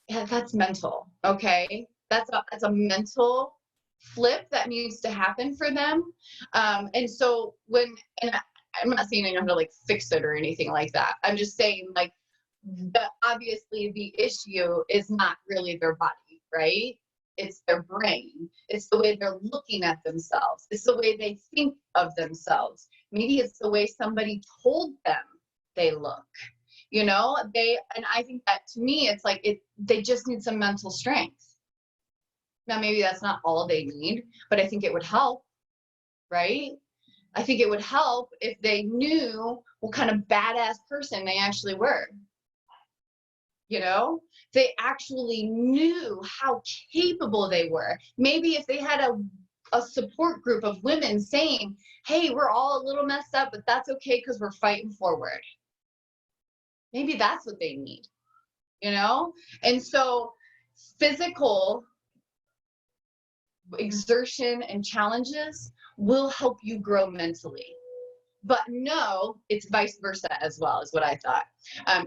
Yeah, that's mental. Okay. That's a mental flip that needs to happen for them. And so and I'm not saying I know how to like fix it or anything like that. I'm just saying like, obviously the issue is not really their body, right? It's their brain. It's the way they're looking at themselves. It's the way they think of themselves. Maybe it's the way somebody told them they look, you know, and I think that to me, it's like they just need some mental strength. Now, maybe that's not all they need, but I think it would help, right? I think it would help if they knew what kind of badass person they actually were. You know, they actually knew how capable they were. Maybe if they had a support group of women saying, hey, we're all a little messed up, but that's okay because we're fighting forward. Maybe that's what they need, you know? And so physical exertion and challenges will help you grow mentally. But no, it's vice versa as well, is what I thought.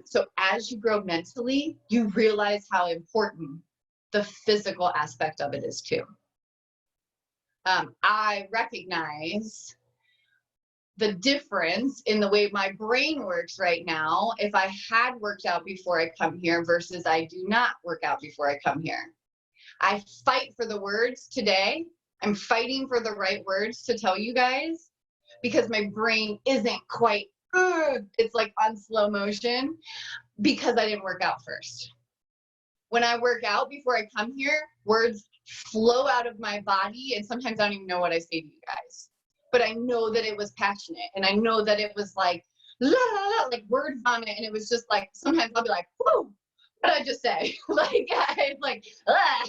So as you grow mentally, you realize how important the physical aspect of it is too. I recognize the difference in the way my brain works right now if I had worked out before I come here versus I do not work out before I come here. I fight for the words today. I'm fighting for the right words to tell you guys because my brain isn't quite, it's like on slow motion because I didn't work out first. When I work out before I come here, words flow out of my body, and sometimes I don't even know what I say to you guys. But I know that it was passionate, and I know that it was like, la, la, la, like words on it, and it was just like, sometimes I'll be like, whoa, what did I just say? Like, it's like, ah.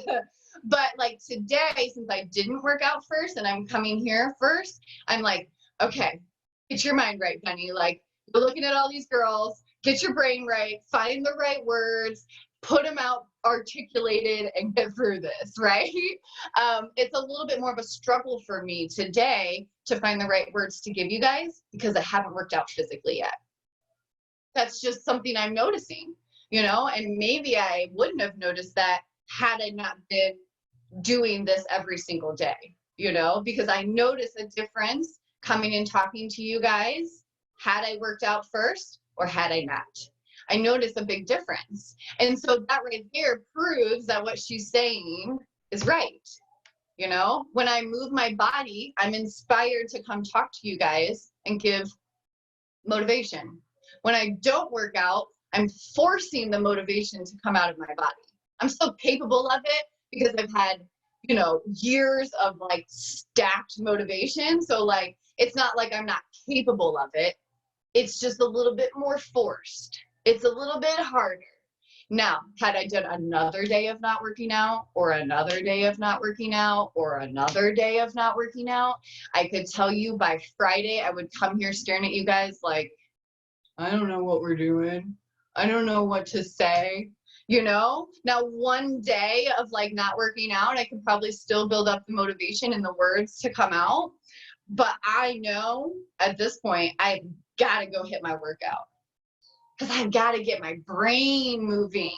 But like today, since I didn't work out first, and I'm coming here first, I'm like, okay, get your mind right, Penny. Like, you're looking at all these girls, get your brain right, find the right words, put them out articulated, and get through this, right? It's a little bit more of a struggle for me today to find the right words to give you guys because I haven't worked out physically yet. That's just something I'm noticing, you know, and maybe I wouldn't have noticed that had I not been doing this every single day, you know, because I notice a difference coming and talking to you guys had I worked out first or had I not. I notice a big difference. And so that right there proves that what she's saying is right. You know, when I move my body, I'm inspired to come talk to you guys and give motivation. When I don't work out, I'm forcing the motivation to come out of my body. I'm still capable of it because I've had, you know, years of like stacked motivation. So like, it's not like I'm not capable of it. It's just a little bit more forced. It's a little bit harder. Now, had I done another day of not working out or another day of not working out or another day of not working out, I could tell you by Friday, I would come here staring at you guys like, I don't know what we're doing. I don't know what to say. You know, now one day of like not working out, I could probably still build up the motivation and the words to come out. But I know at this point, I've got to go hit my workout. Because I've got to get my brain moving.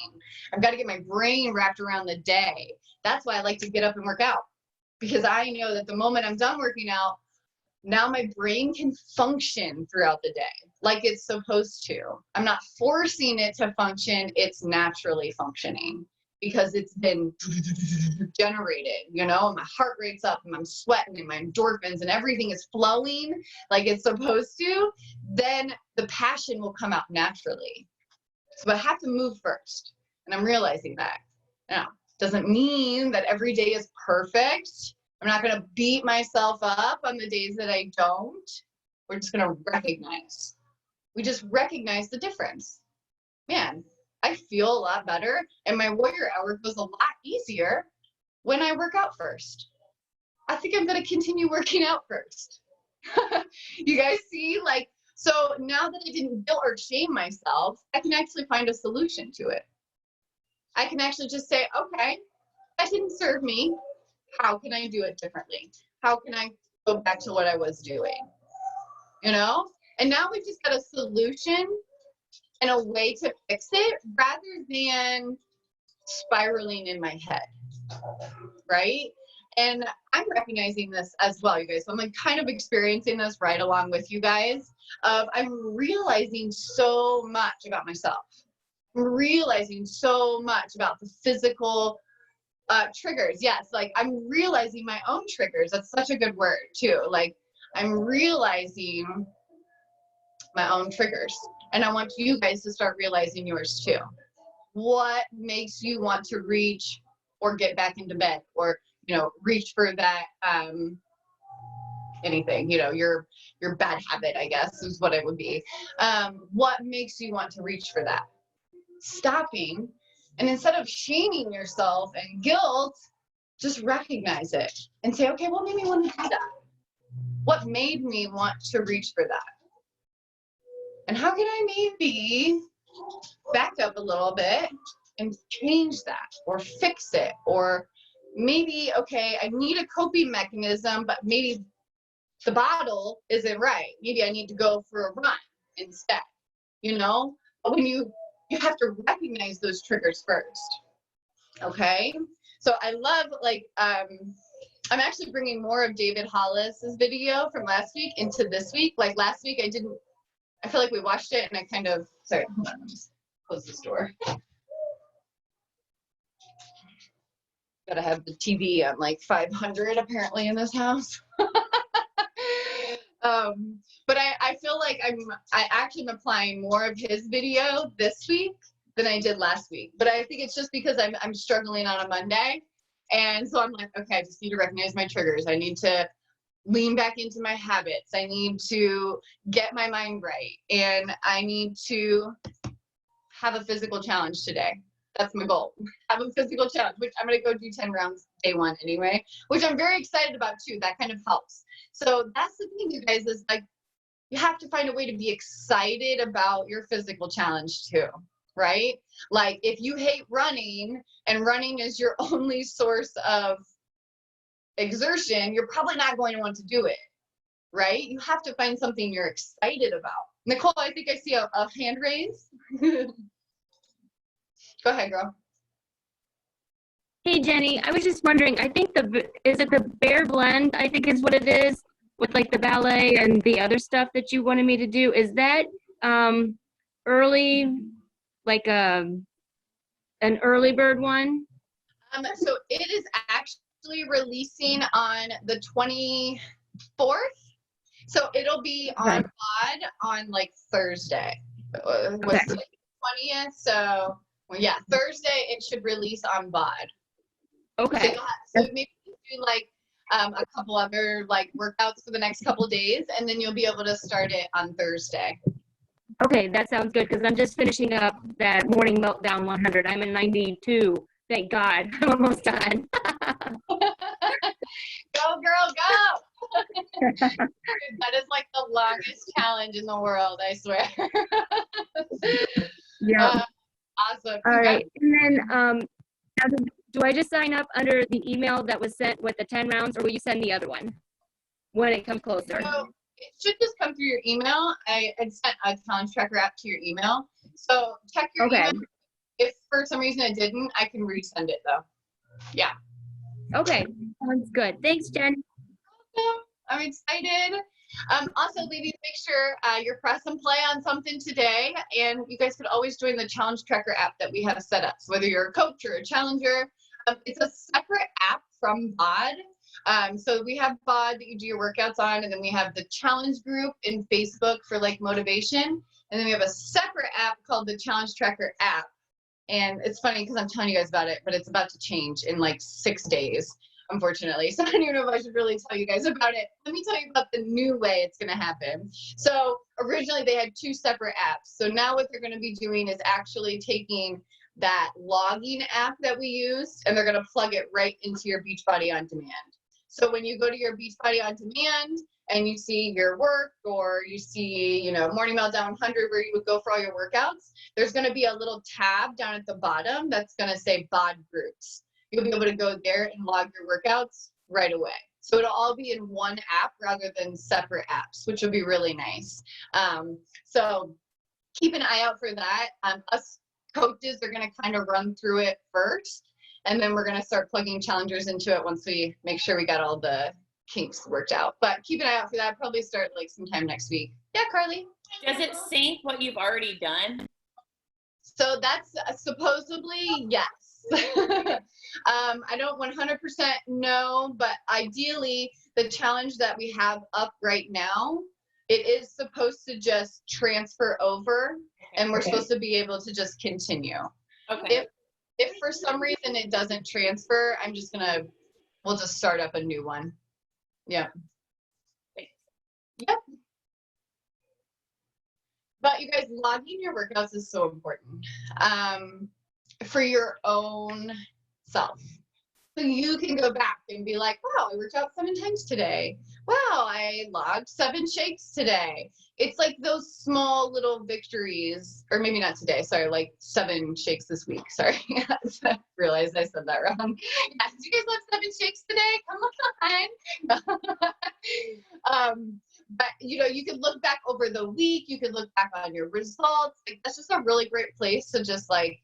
I've got to get my brain wrapped around the day. That's why I like to get up and work out. Because I know that the moment I'm done working out, now my brain can function throughout the day like it's supposed to. I'm not forcing it to function. It's naturally functioning because it's been generated, you know, and my heart rate's up and I'm sweating and my endorphins and everything is flowing like it's supposed to, then the passion will come out naturally. So I have to move first. And I'm realizing that. Now, doesn't mean that every day is perfect. I'm not going to beat myself up on the days that I don't. We're just going to recognize. We just recognize the difference. Man, I feel a lot better and my warrior hour goes a lot easier when I work out first. I think I'm going to continue working out first. You guys see, like, so now that I didn't guilt or shame myself, I can actually find a solution to it. I can actually just say, okay, that didn't serve me. How can I do it differently? How can I go back to what I was doing? You know? And now we've just got a solution and a way to fix it rather than spiraling in my head, right? And I'm recognizing this as well, you guys. So I'm like kind of experiencing this right along with you guys. I'm realizing so much about myself. I'm realizing so much about the physical triggers. Yes, like I'm realizing my own triggers. That's such a good word too. Like I'm realizing my own triggers. And I want you guys to start realizing yours too. What makes you want to reach or get back into bed or, you know, reach for that, anything, you know, your bad habit, I guess is what it would be. What makes you want to reach for that? Stopping. And instead of shaming yourself and guilt, just recognize it and say, okay, what made me want to do that? What made me want to reach for that? And how can I maybe back up a little bit and change that or fix it? Or maybe, okay, I need a coping mechanism, but maybe the bottle isn't right. Maybe I need to go for a run instead, you know? But when you have to recognize those triggers first, okay? So I love, like, I I'm actually bringing more of David Hollis's video from last week into this week. Like last week, I feel like we watched it and I kind of, sorry, hold on, I'll just close this door. Gotta have the TV on like 500 apparently in this house. But I feel like I actually am applying more of his video this week than I did last week. But I think it's just because I'm struggling on a Monday. And so I'm like, okay, I just need to recognize my triggers. I need to lean back into my habits. I need to get my mind right. And I need to have a physical challenge today. That's my goal. Have a physical challenge, which I'm going to go do 10 rounds day one anyway, which I'm very excited about too. That kind of helps. So that's the thing, you guys, is like, you have to find a way to be excited about your physical challenge too, right? Like if you hate running and running is your only source of exertion, you're probably not going to want to do it, right? You have to find something you're excited about. Nicole, I think I see a hand raise. Go ahead, girl. Hey, Jenny, I was just wondering, I think is it the Bear Blend, I think is what it is, with like the ballet and the other stuff that you wanted me to do. Is that early, like an early bird one? So it is actually releasing on the 24th. So it'll be on VOD on like Thursday. What's the 20th? So well, yeah, Thursday it should release on VOD. Okay. So maybe do like a couple other like workouts for the next couple days, and then you'll be able to start it on Thursday. Okay, that sounds good because I'm just finishing up that morning meltdown 100. I'm in 92. Thank God, I'm almost done. Go, girl, go! That is like the longest challenge in the world, I swear. Yeah. Awesome. All right, and then now do I just sign up under the email that was sent with the 10 rounds, or will you send the other one when it comes closer? So it should just come through your email. I sent a challenge tracker app to your email. So check your email. If for some reason it didn't, I can resend it though. Yeah. Okay, sounds good. Thanks, Jen. I'm excited. Also, ladies, make sure you're press and play on something today. And you guys could always join the challenge tracker app that we have set up. So whether you're a coach or a challenger, it's a separate app from VOD. So we have VOD that you do your workouts on, and then we have the challenge group in Facebook for like motivation. And then we have a separate app called the challenge tracker app. And it's funny because I'm telling you guys about it, but it's about to change in like 6 days, unfortunately. So I don't even know if I should really tell you guys about it. Let me tell you about the new way it's going to happen. So originally they had 2 separate apps. So now what they're going to be doing is actually taking that logging app that we used, and they're going to plug it right into your Beachbody On Demand. So when you go to your Beachbody On Demand and you see your work, or you see, you know, Morning Meltdown 100 where you would go for all your workouts, there's going to be a little tab down at the bottom that's going to say BOD groups. You'll be able to go there and log your workouts right away. So it'll all be in one app rather than separate apps, which will be really nice. So keep an eye out for that. Us coaches are going to kind of run through it first, and then we're going to start plugging challengers into it once we make sure we got all the kinks worked out. But keep an eye out for that. Probably start like sometime next week. Yeah, Carly? Does it sync what you've already done? So that's supposedly yes. I don't 100% know, but ideally the challenge that we have up right now, it is supposed to just transfer over, and we're supposed to be able to just continue. Okay. If for some reason it doesn't transfer, we'll just start up a new one. Yeah. Yep. But you guys, logging your workouts is so important for your own self. So you can go back and be like, wow, I worked out 7 times today. Wow, I logged 7 shakes today. It's like those small little victories, or maybe not today, sorry, like 7 shakes this week, sorry. I realized I said that wrong. Yeah, did you guys love 7 shakes today? Come on. But you know, you could look back over the week, you could look back on your results. Like that's just a really great place to just like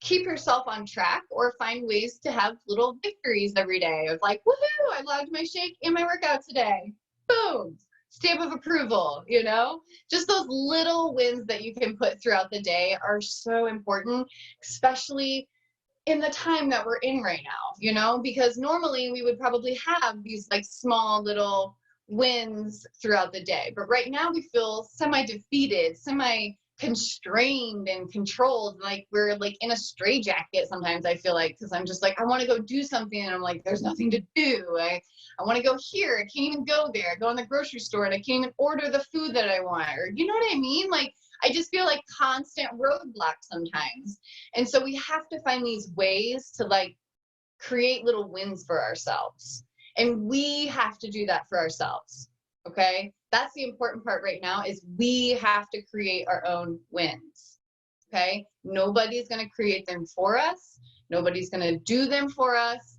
keep yourself on track or find ways to have little victories every day of like, woohoo, I logged my shake in my workout today. Boom. Stamp of approval, you know? Just those little wins that you can put throughout the day are so important, especially in the time that we're in right now, you know? Because normally we would probably have these like small little wins throughout the day. But right now we feel semi-defeated, semi-constrained and controlled, like we're like in a straitjacket sometimes, I feel like, because I'm just like, I want to go do something and I'm like, there's nothing to do. I want to go here, I can't even go there. I go in the grocery store and I can't even order the food that I want, or you know what I mean? Like, I just feel like constant roadblocks sometimes. And so we have to find these ways to like create little wins for ourselves. And we have to do that for ourselves. Okay. That's the important part right now, is we have to create our own wins. Okay. Nobody's going to create them for us. Nobody's going to do them for us.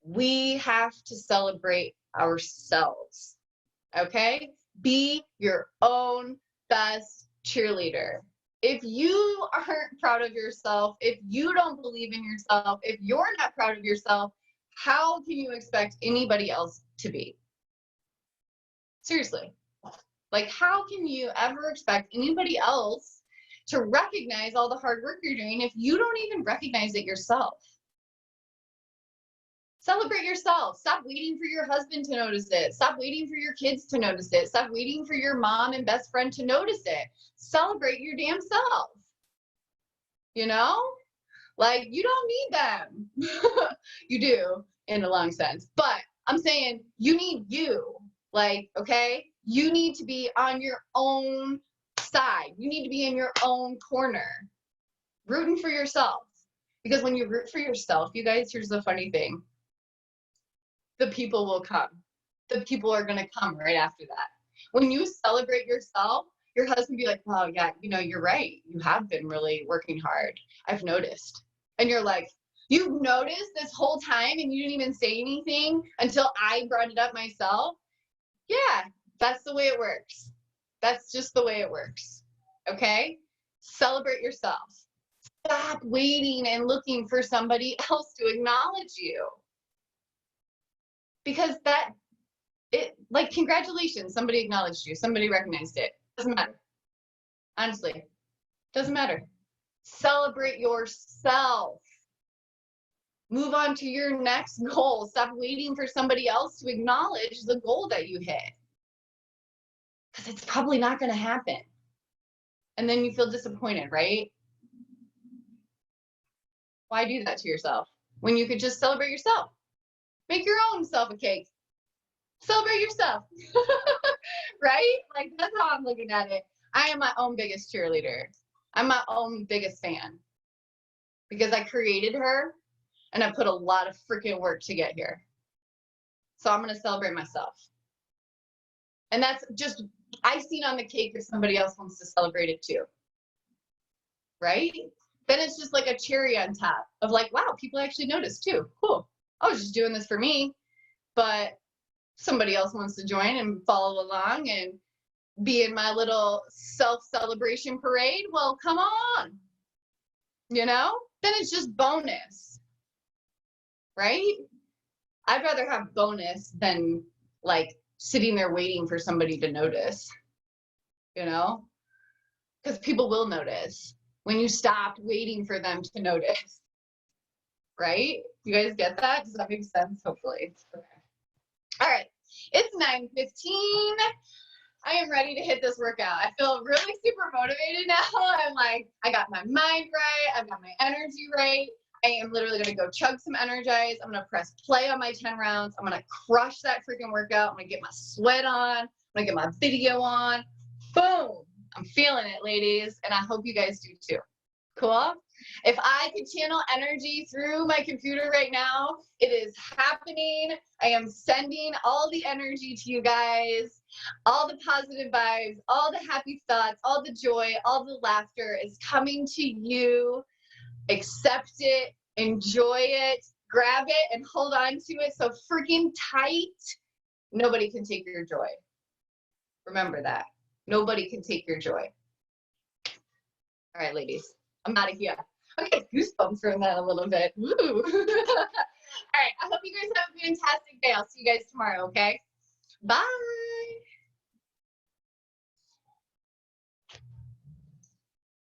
We have to celebrate ourselves. Okay. Be your own best cheerleader. If you aren't proud of yourself, if you don't believe in yourself, if you're not proud of yourself, how can you expect anybody else to be? Seriously. Like, how can you ever expect anybody else to recognize all the hard work you're doing if you don't even recognize it yourself? Celebrate yourself. Stop waiting for your husband to notice it. Stop waiting for your kids to notice it. Stop waiting for your mom and best friend to notice it. Celebrate your damn self. You know? Like, you don't need them. You do, in a long sense. But I'm saying you need you. Like, okay? You need to be on your own side. You need to be in your own corner. Rooting for yourself. Because when you root for yourself, you guys, here's the funny thing. The people will come. The people are going to come right after that. When you celebrate yourself, your husband will be like, oh yeah, you know, you're right. You have been really working hard. I've noticed. And you're like, you've noticed this whole time and you didn't even say anything until I brought it up myself? Yeah, that's the way it works. That's just the way it works. Okay? Celebrate yourself. Stop waiting and looking for somebody else to acknowledge you. Because like, congratulations, somebody acknowledged you, somebody recognized it. Doesn't matter. Honestly, doesn't matter. Celebrate yourself. Move on to your next goal. Stop waiting for somebody else to acknowledge the goal that you hit. Because it's probably not going to happen. And then you feel disappointed, right? Why do that to yourself when you could just celebrate yourself? Make your own self a cake. Celebrate yourself. Right? Like, that's how I'm looking at it. I am my own biggest cheerleader. I'm my own biggest fan. Because I created her and I put a lot of freaking work to get here. So I'm going to celebrate myself. And that's just icing on the cake if somebody else wants to celebrate it too. Right? Then it's just like a cherry on top of like, wow, people actually noticed too. Cool. I was just doing this for me, but somebody else wants to join and follow along and be in my little self-celebration parade. Well, come on. You know? Then it's just bonus. Right? I'd rather have bonus than like sitting there waiting for somebody to notice. You know? Because people will notice when you stopped waiting for them to notice. Right? You guys get that? Does that make sense? Hopefully. Okay. All right. It's 9:15. I am ready to hit this workout. I feel really super motivated now. I'm like, I got my mind right. I've got my energy right. I am literally going to go chug some Energize. I'm going to press play on my 10 rounds. I'm going to crush that freaking workout. I'm going to get my sweat on. I'm going to get my video on. Boom. I'm feeling it, ladies. And I hope you guys do too. Cool? If I could channel energy through my computer right now, it is happening. I am sending all the energy to you guys, all the positive vibes, all the happy thoughts, all the joy, all the laughter is coming to you. Accept it, enjoy it, grab it, and hold on to it so freaking tight. Nobody can take your joy. Remember that. Nobody can take your joy. All right, ladies. I'm out of here. I get goosebumps from that a little bit. Woo. All right. I hope you guys have a fantastic day. I'll see you guys tomorrow. Okay. Bye.